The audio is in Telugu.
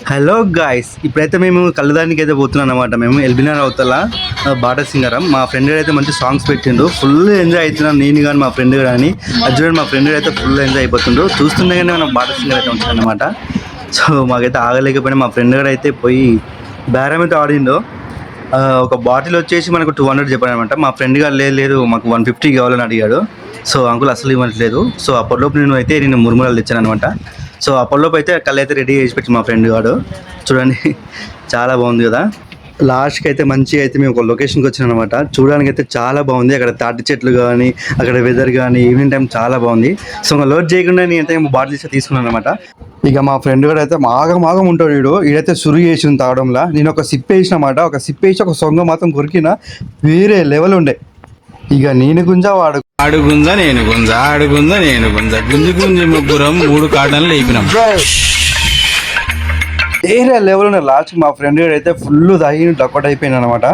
హలో గాయ్స్, ఇప్పుడైతే మేము కళ్ళదానికి అయితే పోతున్నాం అనమాట. మేము ఎల్బినార్ అవతల బాటా సింగరం. మా ఫ్రెండ్ అయితే మంచి సాంగ్స్ పెట్టిండు. ఫుల్ ఎంజాయ్ అవుతున్నాం, నేను కానీ మా ఫ్రెండ్ కానీ. అర్జున్ మా ఫ్రెండ్ అయితే ఫుల్ ఎంజాయ్ అయిపోతుండ్రు. చూస్తుండే కానీ మనం బాటా సింగర్ అయితే ఉంటాం అనమాట. సో మాకైతే ఆగలేకపోయినా మా ఫ్రెండ్ కూడా అయితే పోయి బేరం అయితే ఆడిండు. ఒక బాటిల్ వచ్చేసి మనకు 200 చెప్పాడు అనమాట. మా ఫ్రెండ్ గారు లేదు మాకు 150 కావాలని అడిగాడు. సో అంకుల్ అసలు ఇవ్వట్లేదు. సో అప్పటిలోపు నేను మురుమురాలు తెచ్చాను అనమాట. సో అప్పటిలోపు అయితే కళ్ళు అయితే రెడీ చేసి పెట్టి మా ఫ్రెండ్ గాడు చూడండి, చాలా బాగుంది కదా. లాస్ట్కి అయితే మంచిగా అయితే మేము ఒక లొకేషన్కి వచ్చినాం అనమాట. చూడడానికి అయితే చాలా బాగుంది. అక్కడ తాటి చెట్లు కానీ, అక్కడ వెదర్ కానీ, ఈవినింగ్ టైం చాలా బాగుంది. సో ఇంకా లోడ్ చేయకుండా నేనైతే బాటిల్ ఇస్తే తీసుకున్నాను అనమాట. ఇక మా ఫ్రెండ్ కూడా అయితే మాగం ఉంటాడు. ఈడైతే సురు చేసింది తాగడంలా. నేను ఒక సిప్ వేసినమాట. ఒక సిప్ వేసి ఒక సొంగ మాత్రం కొరికిన వేరే లెవెల్ ఉండే. ఇక నేను గుంజా వాడు ఆడుగుంజా నేను గుంజా ఆడుగుంజా నేను గుంజా గుంజి గుంజి ముగ్గురం 3 కాటన్లు లేపినాం. వేరే లెవెల్ ఉండే. లాస్ట్ మా ఫ్రెండ్ అయితే ఫుల్ తాగి డక్కట్ అయిపోయింది అనమాట.